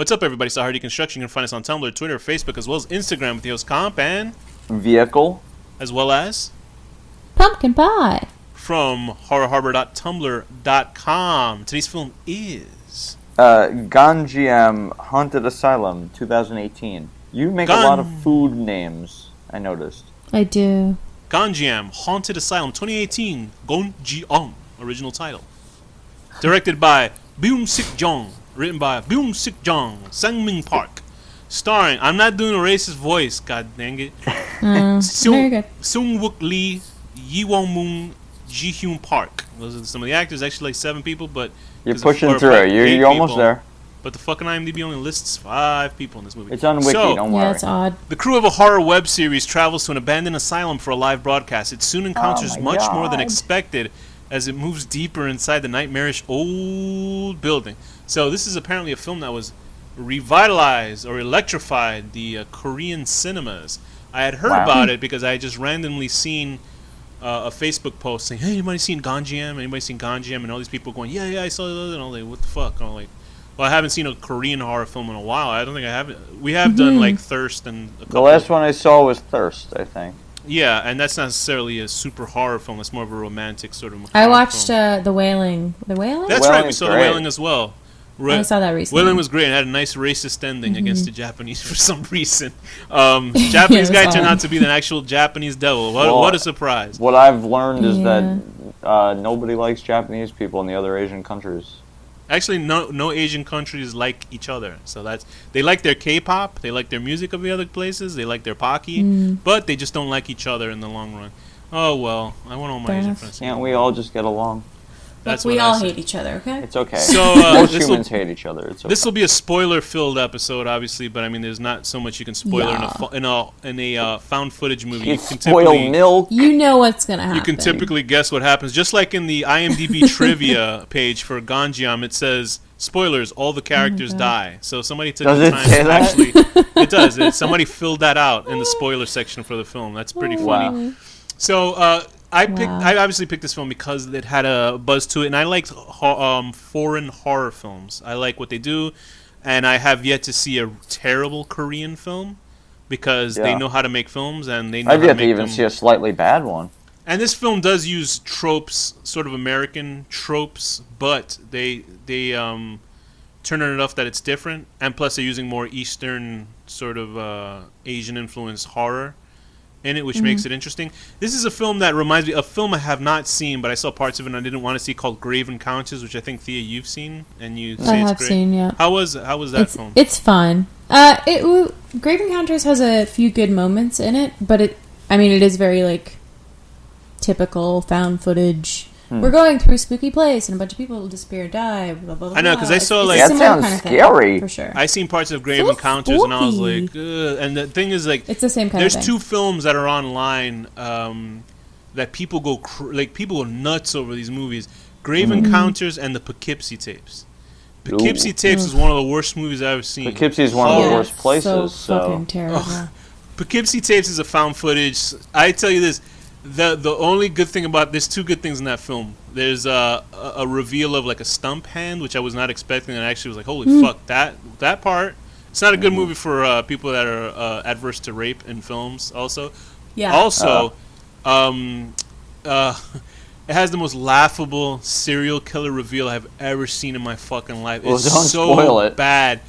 What's up, everybody? It's HorrorDeconstruction. You can find us on Tumblr, Twitter, Facebook, as well as Instagram with the host Comp and Vehicle, as well as Pumpkin Pie from horrorharbor.tumblr.com. Today's film is Gonjiam, Haunted Asylum, 2018. You make a lot of food names, I noticed. I do. Gonjiam, Haunted Asylum, 2018. Gonjiam, original title. Directed by Byung-Sik Jong. Written by Byung-Sik Jong, Sangmin Park. Starring, I'm not doing a racist voice, god dang it. Very good. Seung-Wook Lee, Yi Won-moon, Ji-Hyun Park. Those are some of the actors, actually like 7 people, but... You're pushing through. You're almost there. But the fucking IMDb only lists 5 people in this movie. It's on Wiki, don't worry. Yeah, it's odd. The crew of a horror web series travels to an abandoned asylum for a live broadcast. It soon encounters much more than expected as it moves deeper inside the nightmarish old building. So this is apparently a film that was revitalized or electrified the Korean cinemas. I had heard about it because I had just randomly seen a Facebook post saying, "Hey, anybody seen Gonjiam? Anybody seen Gonjiam?" And all these people going, "Yeah, I saw it." And I'm like, "What the fuck?" And I'm like, "Well, I haven't seen a Korean horror film in a while. I don't think I have. We have done like Thirst and a couple. The last one I saw was Thirst, I think. Yeah, and that's not necessarily a super horror film. It's more of a romantic sort of. I watched The Wailing. The Wailing? That's right. We saw The Wailing as well. I saw that recently. Wailing was great. It had a nice racist ending against the Japanese for some reason. Japanese guy turned out to be the actual Japanese devil. What a surprise. What I've learned is that nobody likes Japanese people in the other Asian countries. Actually, no Asian countries like each other. So they like their K-pop, they like their music of the other places, they like their Pocky, but they just don't like each other in the long run. Oh well, I want all my Asian friends. Can't we all just get along? That's we all hate each other, okay? It's okay. So, most humans hate each other. It's okay. This will be a spoiler-filled episode, obviously, but I mean, there's not so much you can spoil in a found footage movie. You can spoil milk. You know what's gonna happen. You can typically guess what happens. Just like in the IMDb trivia page for Gonjiam, it says spoilers: all the characters die. So somebody took the time to actually. It does. Somebody filled that out in the spoiler section for the film. That's pretty funny. So. I obviously picked this film because it had a buzz to it, and I liked foreign horror films. I like what they do, and I have yet to see a terrible Korean film because they know how to make films, and they know I've how to yet make to even see a slightly bad one. And this film does use tropes, sort of American tropes, but they turn it enough that it's different, and plus they're using more Eastern sort of Asian influenced horror in it, which makes it interesting. This is a film that reminds me of a film I have not seen, but I saw parts of it and I didn't want to see, called Grave Encounters, which I think, Thea, you've seen, and you say it's great. I have seen, yeah. How was that film? It's fun. Grave Encounters has a few good moments in it, but it is very like typical found footage. We're going through a spooky place and a bunch of people will disappear and die. Blah, blah, blah, I know, because I saw like that sounds kind of scary. For sure. I seen parts of Grave Encounters and I was like, ugh. And the thing is, like, it's the same kind of thing. There's 2 films that are online that people go people go nuts over these movies: Grave Encounters and the Poughkeepsie Tapes. Poughkeepsie Tapes is one of the worst movies I've ever seen. Poughkeepsie is one of the worst places. So fucking terrible. Poughkeepsie Tapes is a found footage. I tell you this. The only good thing about there's 2 good things in that film. There's a reveal of like a stump hand, which I was not expecting, and I actually was like, holy fuck, that part. It's not a good movie for people that are adverse to rape in films. Also, it has the most laughable serial killer reveal I've ever seen in my fucking life. It's so bad.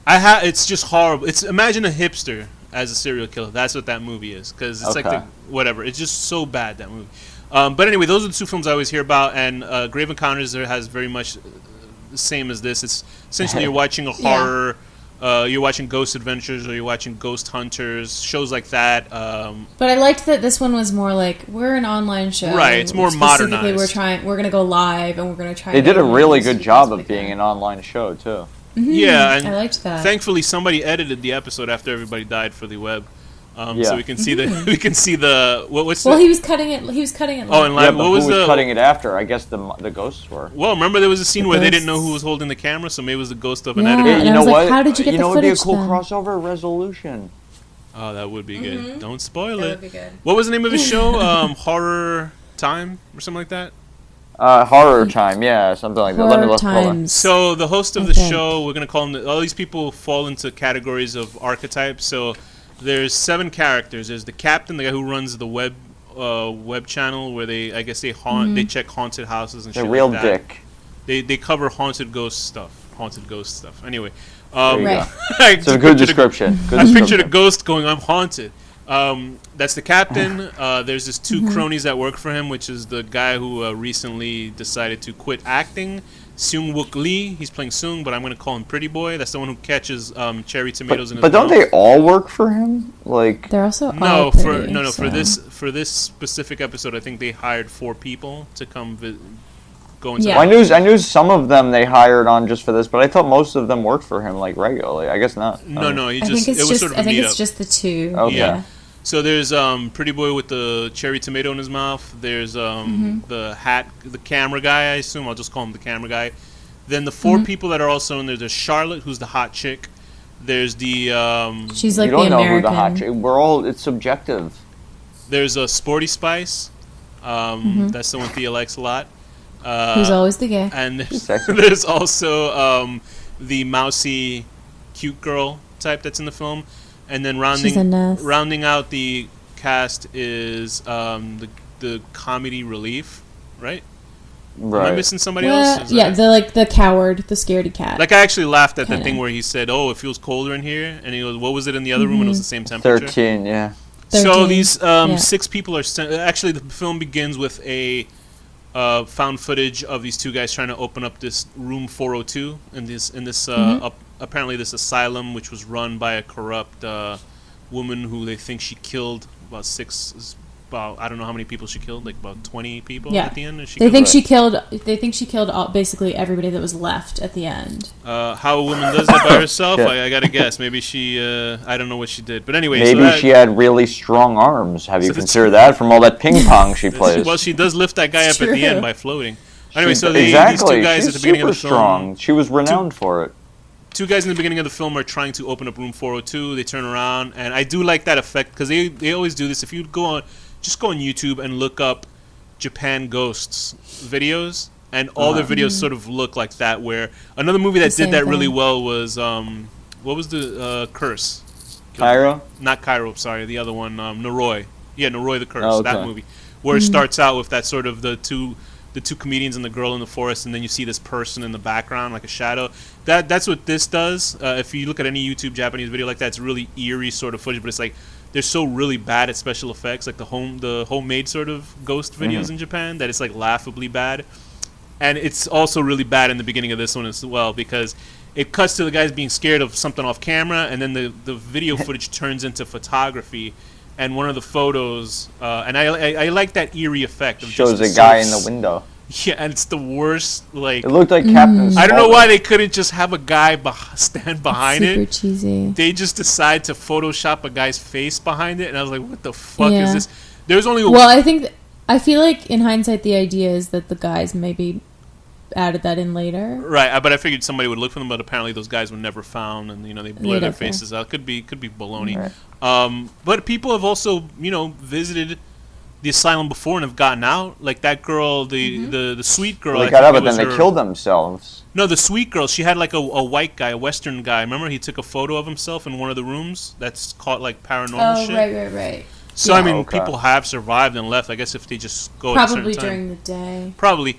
It's just horrible. Imagine a hipster as a serial killer. That's what that movie is, because it's like whatever. It's just so bad, that movie. But anyway, those are the 2 films I always hear about, and Grave Encounters has very much the same as this. It's essentially you're watching a horror, you're watching Ghost Adventures, or you're watching Ghost Hunters, shows like that. But I liked that this one was more like, we're an online show. Right, it's more modernized. We're going to go live, and we're going to try. They did a really good job of being an online show too. Yeah, and I liked that. Thankfully, somebody edited the episode after everybody died for the web, so we can see the what's. Well, he was cutting it. He was cutting it. Oh, and live. What was cutting it after? I guess the ghosts were. Well, remember there was a scene where they didn't know who was holding the camera, so maybe it was the ghost of an editor. Yeah, you know what? How did you get the footage? Would be a cool crossover? Resolution. Oh, that would be good. Don't spoil it. That would be good. What was the name of his show? Horror Time or something like that. Horror Time, yeah, something like that. Let me Horror look. Hold on. Times. So the host of I the think. show, we're gonna call them. All these people fall into categories of archetypes. So there's 7 characters. There's the captain, the guy who runs the web channel where I guess they haunt, they check haunted houses and The shit real like that. dick. They cover haunted ghost stuff. Anyway, There you Right. go. It's a good description. I pictured a ghost going, "I'm haunted." That's the captain. There's this 2 cronies that work for him, which is the guy who recently decided to quit acting, Seung Wook Lee. He's playing Seung, but I'm going to call him Pretty Boy. That's the one who catches cherry tomatoes in his But don't mouth. they all work for him? Like, They're also No, all for pretty, for this specific episode, I think they hired 4 people to come go into. Yeah. I knew some of them they hired on just for this, but I thought most of them worked for him like regularly. I guess not. No, he I just think it was sort of a meetup. it's just the 2. Okay. Yeah. So there's Pretty Boy with the cherry tomato in his mouth. There's the camera guy, I assume. I'll just call him the camera guy. Then the 4 people that are also in there. There's Charlotte, who's the hot chick. There's the She's like you don't the know American. who the hot chick. We're all. It's subjective. there's a Sporty Spice. That's the one Thea likes a lot. Who's always the gay. And Sexy. there's also the mousy, cute girl type that's in the film. And then She's a nest. rounding out the cast is the comedy relief, right? Am I Right. missing somebody Well, else? Is yeah, that- the coward, the scaredy cat. Like I actually laughed at the Kinda. thing where he said, "Oh, it feels colder in here," and he goes, "What was it in the other room?" And it was the same temperature. 13, yeah. So 13, these yeah. 6 people are actually the film begins with a found footage of these 2 guys trying to open up this room 402 in this apparently this asylum, which was run by a corrupt woman who they think she killed about I don't know how many people she killed, like about 20 people Yeah. at the end. And They think she killed basically everybody that was left at the end. how a woman does that by herself, Shit. I gotta guess. Maybe she I don't know what she did, but anyway. Maybe she had really strong arms. Have you So that's- considered that from all that ping pong she plays? Well, she does lift that guy up at the True. end by floating. Anyway, She- so these exactly. 2 guys She's at the beginning of the super film. strong. She was renowned for it. 2 guys in the beginning of the film are trying to open up room 402. They turn around, and I do like that effect because they always do this. If you go on YouTube and look up Japan ghosts videos, and all their videos sort of look like that. Where another movie that The did that same really thing. well was what was the Curse? Cairo? Not Cairo. Sorry, the other one, Noroi. Yeah, Noroi the Curse. Oh, okay. That movie where it starts out with that sort of the two comedians and the girl in the forest, and then you see this person in the background like a shadow. That's what this does. If you look at any YouTube Japanese video like that, it's really eerie sort of footage, but it's like they're so really bad at special effects, like the homemade sort of ghost videos in Japan, that it's like laughably bad. And it's also really bad in the beginning of this one as well, because it cuts to the guys being scared of something off camera, and then the video footage turns into photography. And one of the photos, and I like that eerie effect of Shows just a guy in the window. Yeah, and it's the worst. Like It looked like Captain I don't know Spaulding. why they couldn't just have a guy stand behind Super it. cheesy. They just decide to Photoshop a guy's face behind it, and I was like, "What the fuck Yeah. is this?" There's only Well, I feel like in hindsight, the idea is that the guys maybe added that in later. right, but I figured somebody would look for them, but apparently those guys were never found, and they blur their that's fair. faces out. Could be baloney. Right. But people have also visited the asylum before and have gotten out. Like that girl, the sweet girl. They I got think out, it but was then they her- killed themselves. No, the sweet girl. She had like a white guy, a Western guy. Remember, he took a photo of himself in one of the rooms. That's caught like paranormal shit. right. So I Yeah. mean, Okay. people have survived and left. I guess if they just go at a Probably certain time. during the day. Probably.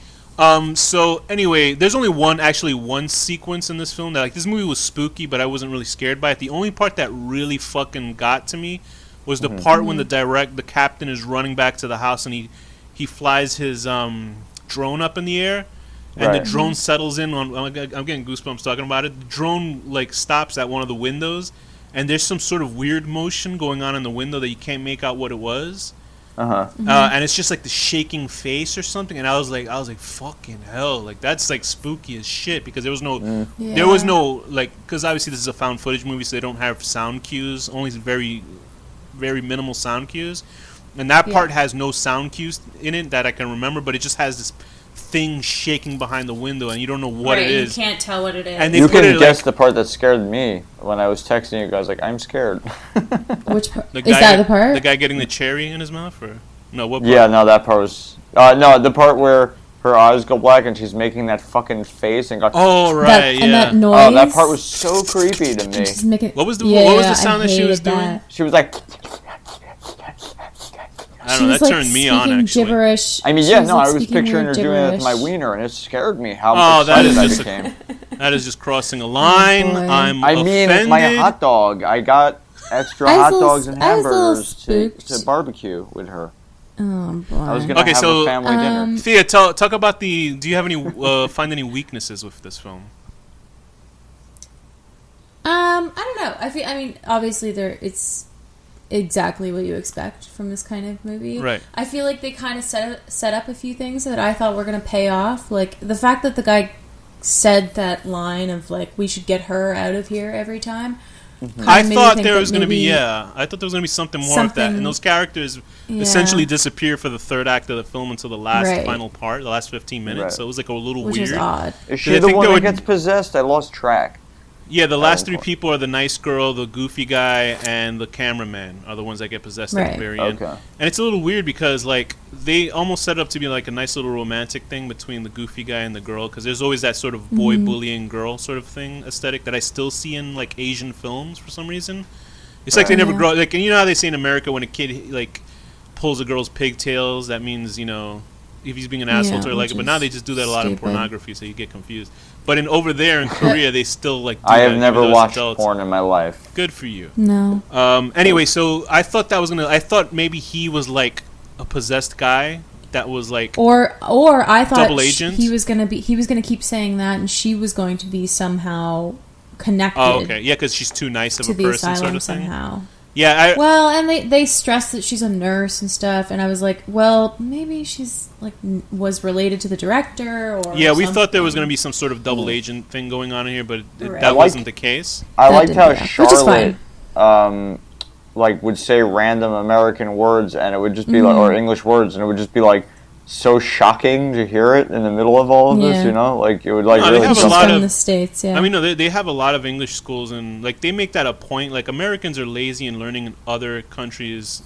So anyway, there's only one sequence in this film that like this movie was spooky, but I wasn't really scared by it. The only part that really fucking got to me was the part when the captain is running back to the house and he flies his drone up in the air. And Right. the drone settles in on. I'm getting goosebumps talking about it. The drone like stops at one of the windows, and there's some sort of weird motion going on in the window that you can't make out what it was. Uh-huh. And it's just like the shaking face or something. And I was like, fucking hell, like that's like spooky as shit because there was no, there was no like, because obviously this is a found footage movie, so they don't have sound cues, only very, very minimal sound cues, and that part has no sound cues in it that I can remember, but it just has this thing shaking behind the window, and you don't know what it is. You can't tell what it is. And they You put can it guess like, the part that scared me when I was texting you guys. Like, I'm scared. Which part? the Is guy, that the part? The guy getting the cherry in his mouth, or no? What part? Yeah, no, that part was. No, the part where her eyes go black and she's making that fucking face and go. Oh right, And that yeah. noise. Oh, that part was so creepy to me. She's making, What was the sound I that she was hated doing? that. She was like. I She don't know. was, That like, turned me on speaking actually. gibberish. I mean, She yeah, was, no, like, I was speaking picturing her weird doing it with my gibberish. wiener, and it scared me how Oh, that excited is I just became. That is just crossing a line. boy. I'm I mean, offended. my hot dog. I got extra I was hot a little- dogs and I was a little hamburgers spooked. to barbecue with her. Oh boy. I was gonna Okay, have so, a family dinner. Thea, talk about the. Do you have any find any weaknesses with this film? I don't know. I mean, obviously it's exactly what you expect from this kind of movie. Right. I feel like they kind of set up a few things that I thought were going to pay off. Like the fact that the guy said that line of like, we should get her out of here every time. I thought there was going to be I thought there was going to be something more of that, and those characters essentially disappear for the third act of the film until the last final part, the last 15 minutes. Right. So it was like a little Which weird. is odd. Is I she the think one there that would- gets possessed? I lost track. Yeah, the last three people are the nice girl, the goofy guy, and the cameraman are the ones that get possessed at the very end. Okay. And it's a little weird because like they almost set it up to be like a nice little romantic thing between the goofy guy and the girl, because there's always that sort of boy bullying girl sort of thing aesthetic that I still see in like Asian films for some reason. It's like they never grow. Like, and you know how they say in America when a kid like pulls a girl's pigtails, that means, you know, if he's being an asshole to her, like. But now they just do that a lot in pornography, so you get confused. But over there in Korea, they still like. Do I that, have never even though it's watched adults. porn in my life. Good for you. No. Anyway, so I thought that was gonna. I thought maybe he was like a possessed guy that was like. Or I thought double agent? he was gonna keep saying that, and she was going to be somehow connected. Oh, okay. Yeah, because she's too nice of to a the person, asylum sort of thing. somehow. Yeah. Well, and they stress that she's a nurse and stuff, and I was like, well, maybe she's like was related to the director, or Yeah, we something. thought there was going to be some sort of double agent thing going on in here, but Right. that wasn't the case. I That liked did, how yeah. Which is Charlotte, fine. like would say random American words, and it would just be like, or English words, and it would just be like so shocking to hear it in the middle of all of this. Yeah. You know, like it would like No, they really have a She's lot from of- the States, yeah. I mean, no, they have a lot of English schools, and like they make that a point. Like Americans are lazy in learning in other countries'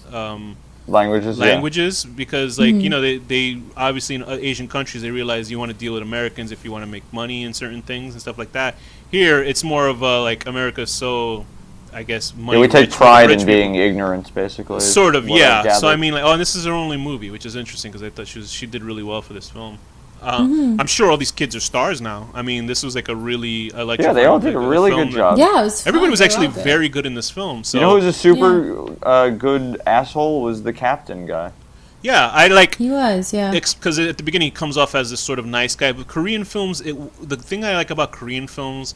languages. because like you know they obviously in Asian countries they realize you want to deal with Americans if you want to make money in certain things and stuff like that. Here it's more of a like America's so I guess money Yeah, we take rich for pride rich in people. being ignorant, basically. is Sort of, what I've yeah. So I gathered. mean, like, oh, and this is her only movie, which is interesting because I thought she did really well for this film. I'm sure all these kids are stars now. I mean, this was like a really yeah, they all did a really good job. yeah, it was fun. Everybody was They were actually all good. very good in this film. So You know who's a super good asshole was the captain guy. yeah, I like. He was, yeah. Because at the beginning he comes off as this sort of nice guy. But Korean films, the thing I like about Korean films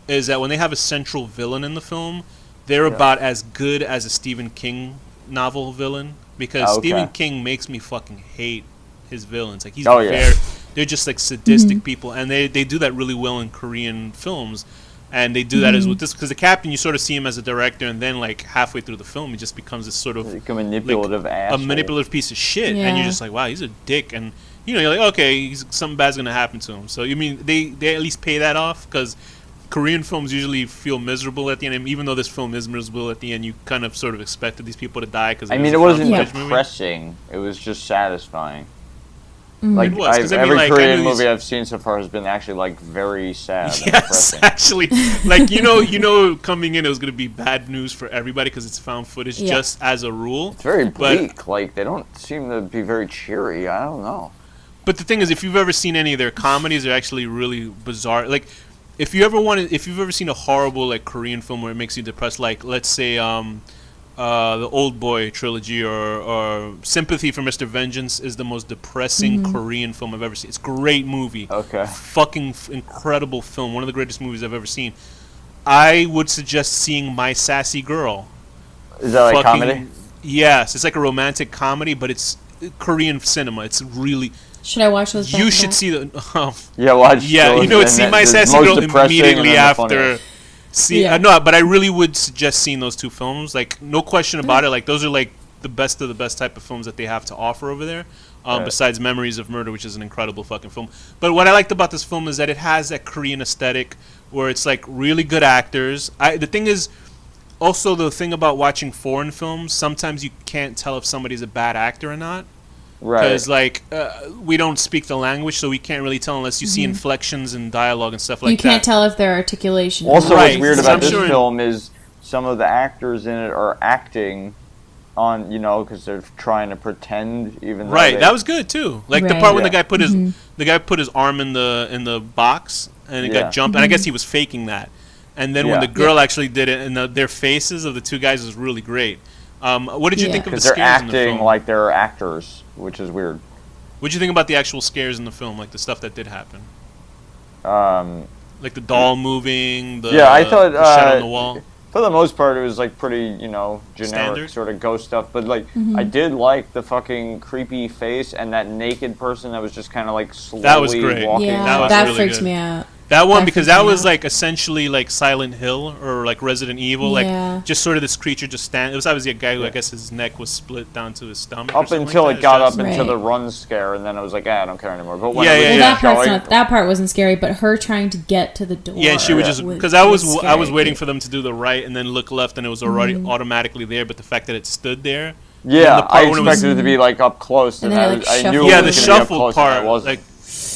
is that when they have a central villain in the film, they're about as good as a Stephen King novel villain. Because Okay. Stephen King makes me fucking hate his villains. Like he's Oh, yeah. they're just like sadistic people, and they do that really well in Korean films. And they do that as with this because the captain, you sort of see him as a director, and then like halfway through the film, he just becomes this sort of Like a manipulative a asshole. manipulative piece of shit, and you're Yeah. just like, wow, he's a dick, and you know, you're like, okay, something bad's gonna happen to him. So you mean they at least pay that off because Korean films usually feel miserable at the end, and even though this film is miserable at the end, you kind of sort of expected these people to die because I mean, it wasn't depressing. It was just satisfying. Like It was, 'cause I mean, every like, I Korean knew these- movie I've seen so far has been actually like very sad and Yes, depressing. actually, like you know, coming in it was gonna be bad news for everybody because it's found footage Yeah. just as a rule. It's very But- bleak. Like they don't seem to be very cheery. I don't know. But the thing is, if you've ever seen any of their comedies, they're actually really bizarre. Like, if you've ever seen a horrible like Korean film where it makes you depressed, like let's say the Old Boy trilogy or Sympathy for Mr. Vengeance is the most depressing Korean film I've ever seen. It's a great movie. Okay. Fucking incredible film. One of the greatest movies I've ever seen. I would suggest seeing My Sassy Girl. Is that like Fucking- comedy? Yes, it's like a romantic comedy, but it's Korean cinema. It's really. Should I watch those back You to should back? see the. Yeah, watch. Yeah, those you know, and see then My the Sassy most Girl depressing immediately and then the after. funniest. See, Yeah. no, but I really would suggest seeing those two films. Like, no question about it. Like, those are like the best of the best type of films that they have to offer over there. Right. Besides Memories of Murder, which is an incredible fucking film. But what I liked about this film is that it has that Korean aesthetic where it's like really good actors. The thing is, also the thing about watching foreign films, sometimes you can't tell if somebody's a bad actor or not. Because we don't speak the language, so we can't really tell unless you see inflections and dialogue and stuff like that. You can't tell if their articulation. Also, what's weird about this film is some of the actors in it are acting on, because they're trying to pretend, even though that was good too. Like the part when the guy put his arm in the box and it got jumped, and I guess he was faking that. And then when the girl actually did it, and their faces of the two guys was really great. What did you think of the scares in the film? They're acting like they're actors, which is weird. What did you think about the actual scares in the film, like the stuff that did happen? Like the doll moving, I thought the shadow on the wall. For the most part, it was like pretty, generic Standard? sort of ghost stuff. But I did like the fucking creepy face and that naked person that was just kind of like slowly that was great. walking. Yeah, that really freaked me out. That one, because that was like essentially like Silent Hill or like Resident Evil, like just sort of this creature just stand. It was obviously a guy who I guess his neck was split down to his stomach. Up until it got up into the run scare, and then I was like, I don't care anymore. But when that part wasn't scary, but her trying to get to the door. Yeah, and she would just because I was waiting for them to do the right and then look left, and it was already automatically there. But the fact that it stood there, I expected it to be like up close, and I knew the shuffle part, like.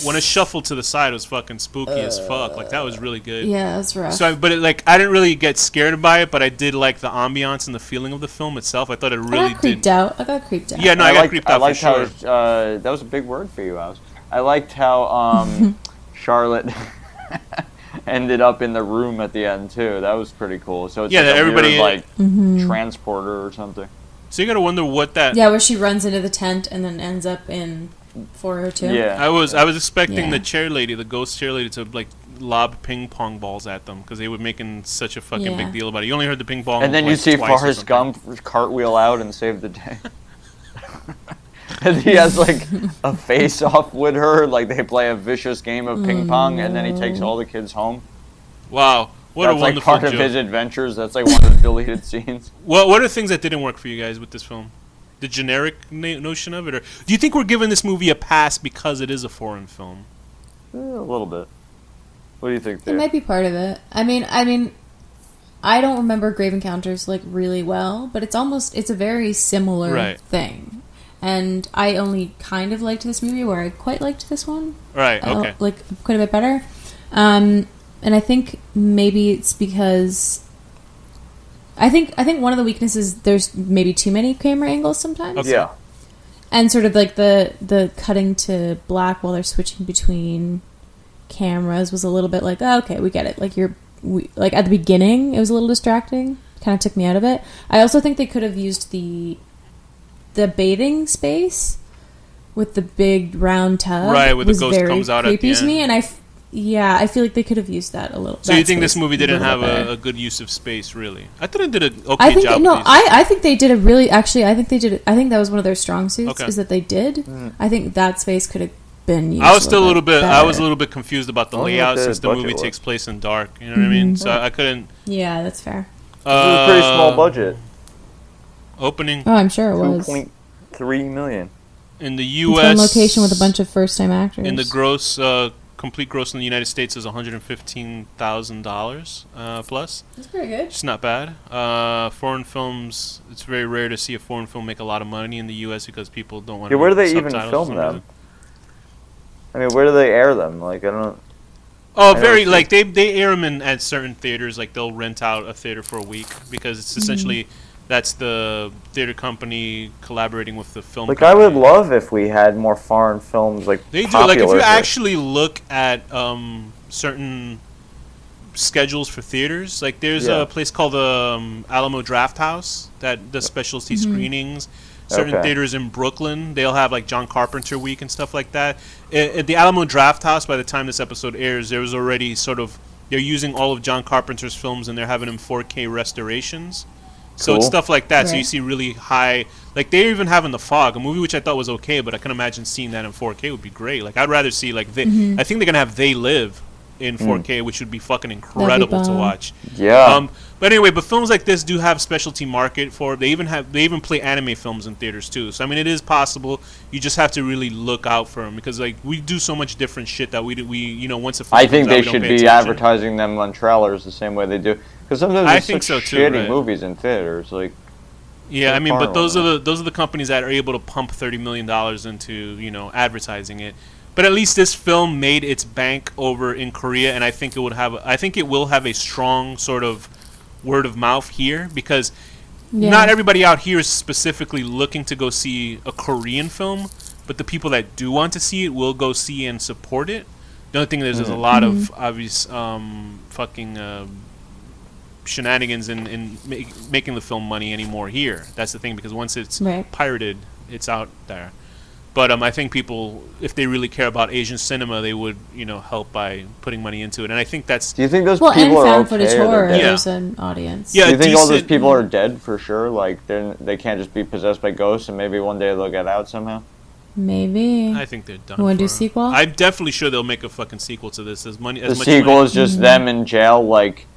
When it shuffled to the side, it was fucking spooky as fuck. Like that was really good. Yeah, that's rough. So, but I didn't really get scared by it, but I did like the ambiance and the feeling of the film itself. I thought it really did. I got creeped out. Yeah, no, I got creeped out for sure. I liked how that was a big word for you, Alex. I liked how Charlotte ended up in the room at the end too. That was pretty cool. So it's like everybody weird, transporter or something. So you gotta wonder what that. Yeah, where she runs into the tent and then ends up in 402. Yeah, I was expecting the chair lady, the ghost chair lady, to like lob ping pong balls at them because they were making such a fucking big deal about it. You only heard the ping pong. And then you see Forrest Gump cartwheel out and save the day. And he has like a face off with her, like they play a vicious game of ping pong, and then he takes all the kids home. Wow. What That's a wonderful like part joke. of his adventures. That's like one of the deleted scenes. What are things that didn't work for you guys with this film? The generic notion of it, or do you think we're giving this movie a pass because it is a foreign film? A little bit. What do you think, Dave? It might be part of it. I mean, I don't remember Grave Encounters like really well, but it's a very similar thing. And I only kind of liked this movie, where I quite liked this one. Right. Okay. Like quite a bit better. And I think maybe it's because. I think one of the weaknesses, there's maybe too many camera angles sometimes. Okay. Yeah. And sort of like the cutting to black while they're switching between cameras was a little bit like, oh, okay, we get it. Like like at the beginning, it was a little distracting. Kind of took me out of it. I also think they could have used the bathing space with the big round tub. Right, where the ghost comes out at the end. To me, and I feel like they could have used that a little. So you think this movie didn't have a good use of space, really? I thought it did an okay job. No, I think they did a really. Actually, I think they did. I think that was one of their strong suits. Is that they did. I think that space could have been used. I was still a little bit confused about the layout since the movie takes place in dark. You know what I mean? So I couldn't. Yeah, that's fair. It was a pretty small budget. Opening. Oh, I'm sure it was. $2.3 million. In the U.S. location with a bunch of first-time actors. In the gross. Complete gross in the United States is $115,000 plus. That's pretty good. It's not bad. Foreign films, it's very rare to see a foreign film make a lot of money in the U.S. because people don't want to. Where do they even film them? I mean, where do they air them? Like, I don't. Oh, like they air them at certain theaters. Like they'll rent out a theater for a week because it's essentially. That's the theater company collaborating with the film company. I would love if we had more foreign films they do. Like if you actually look at certain schedules for theaters, like there's a place called the Alamo Draft House that does specialty screenings. Certain theaters in Brooklyn, they'll have like John Carpenter Week and stuff like that. At the Alamo Draft House, by the time this episode airs, there was already they're using all of John Carpenter's films and they're having them 4K restorations. So it's stuff like that. Right. So you see really high, like they're even having The Fog, a movie which I thought was okay, but I can imagine seeing that in 4K would be great. Like I'd rather see I think they're gonna have They Live in 4K, which would be fucking incredible to watch. Yeah. But anyway, films like this do have specialty market for it. They even play anime films in theaters too. So I mean, it is possible. You just have to really look out for them because like we do so much different shit that we once a film I think comes they out, should be advertising them on trailers the same way they do. Because sometimes there's shitty movies in theaters. Like, Yeah, I mean, but those are the companies that are able to pump $30 million into advertising it. But at least this film made its bank over in Korea, and I think it will have a strong sort of word of mouth here, because not everybody out here is specifically looking to go see a Korean film, but the people that do want to see it will go see and support it. The only thing is there's a lot of obvious shenanigans in making the film money anymore here. That's the thing, because once it's pirated, it's out there. But I think people, if they really care about Asian cinema, they would, help by putting money into it. And I think that's... Do you think those people are okay? Footage horror, there's an audience. Yeah, do you think all those people are dead for sure? Like, they can't just be possessed by ghosts, and maybe one day they'll get out somehow? Maybe. I think they're done. You want to do a sequel? I'm definitely sure they'll make a fucking sequel to this. The sequel is just them in jail, like...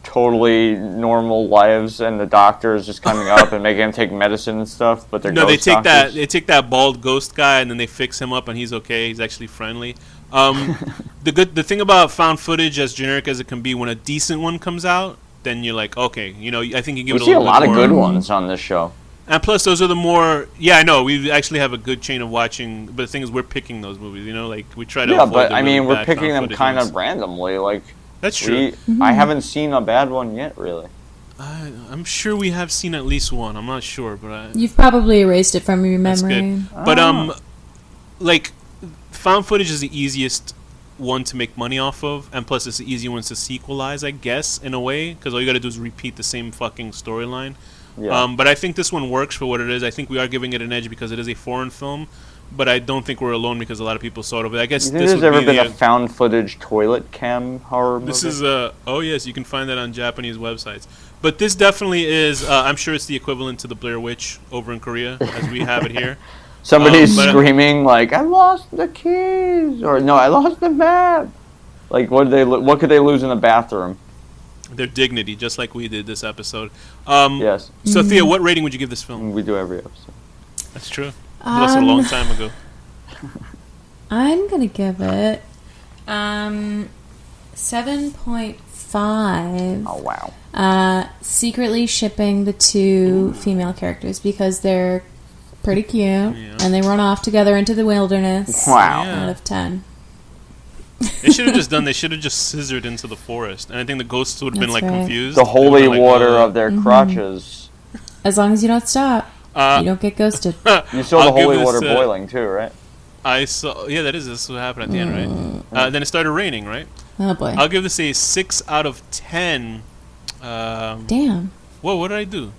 totally normal lives, and the doctor is just coming up and making them take medicine and stuff, but they're ghost doctors. They take that bald ghost guy and then they fix him up and he's okay. He's actually friendly. The thing about found footage, as generic as it can be, when a decent one comes out, then you're like, okay, I think you give it a little bit more. We see a lot of good ones on this show. And plus, those are the more... Yeah, I know. We actually have a good chain of watching, but the thing is, we're picking those movies, like, we try to avoid but, the really we're picking them kind of randomly, like... That's true. I haven't seen a bad one yet, really. I'm sure we have seen at least one. I'm not sure, but you've probably erased it from your memory. But like, found footage is the easiest one to make money off of, and plus it's the easy ones to sequelize, I guess, in a way, because all you got to do is repeat the same fucking storyline. Yeah. But I think this one works for what it is. I think we are giving it an edge because it is a foreign film. But I don't think we're alone, because a lot of people saw it over there. I guess you think there's ever been a found footage toilet cam horror movie? This is oh yes, you can find that on Japanese websites. But this definitely is. I'm sure it's the equivalent to the Blair Witch over in Korea, as we have it here. Somebody's screaming like, "I lost the keys," or "No, I lost the map." Like, what could they lose in the bathroom? Their dignity, just like we did this episode. Yes. So Thea, what rating would you give this film? We do every episode. That's true. That's a long time ago. I'm gonna give it 7.5. Oh wow! Secretly shipping the two female characters because they're pretty cute and they run off together into the wilderness. Wow! Out of 10. They should have just done. They should have just scissored into the forest, and I think the ghosts would have been confused. The holy water of their crotches. As long as you don't stop. You don't get ghosted. You saw the holy water boiling too, right? I saw. Yeah, this is what happened at the end, right? Then it started raining, right? Oh boy! I'll give this a 6 out of 10. Damn. Whoa! What did I do?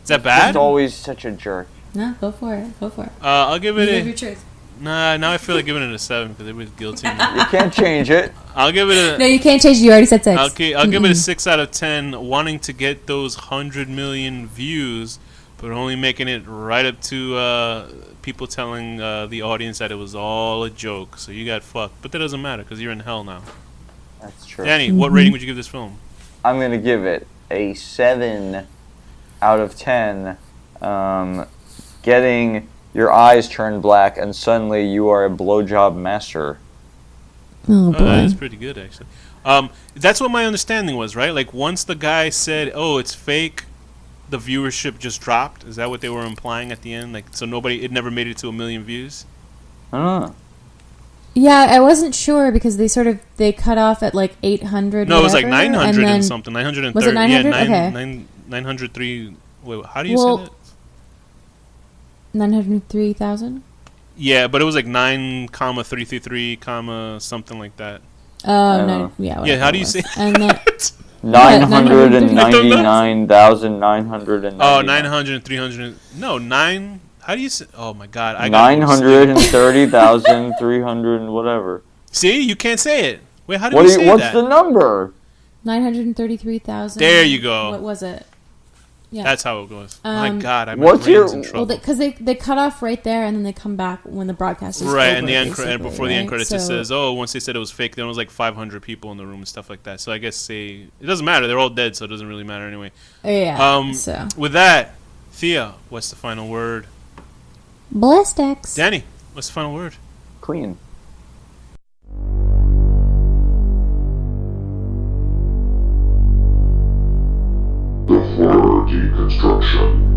Is that bad? He's always such a jerk. No, go for it. Go for it. I'll give it your truth. Nah, now I feel like giving it a 7 because it was guilty. You can't change it. I'll give it a... No, you can't change it. You already said 6. Okay, I'll give it a 6 out of 10, wanting to get those 100 million views, but only making it right up to people telling the audience that it was all a joke. So you got fucked. But that doesn't matter because you're in hell now. That's true. Danny, what rating would you give this film? I'm going to give it a 7 out of 10. Getting your eyes turn black and suddenly you are a blowjob master. Oh, boy. That is pretty good, actually. That's what my understanding was, right? Like, once the guy said, oh, it's fake, the viewership just dropped. Is that what they were implying at the end? Like, so it never made it to 1 million views? I don't know. Yeah, I wasn't sure because they cut off at like 800. No, it was like 900 and something. 930. Was it 900? Yeah, okay. 903. Wait, how do you say that? 903,000? Yeah, but it was like 9,333, something like that. Oh, no. Yeah, yeah, how do you say that? 999,999. Oh, 900, 300. No, 9. How do you say? Oh, my God. 930,300 and whatever. See? You can't say it. Wait, how do you say that? What's the number? 933,000. There you go. What was it? Yeah. That's how it goes. My God, I'm in trouble. Well, because they cut off right there, and then they come back when the broadcast is right, over, and the end and before the end credits, it says, "Oh, once they said it was fake, there was like 500 people in the room and stuff like that." So I guess it doesn't matter; they're all dead, so it doesn't really matter anyway. Yeah. With that, Thea, what's the final word? Blistex. Danny, what's the final word? Queen. The Horror Deconstruction.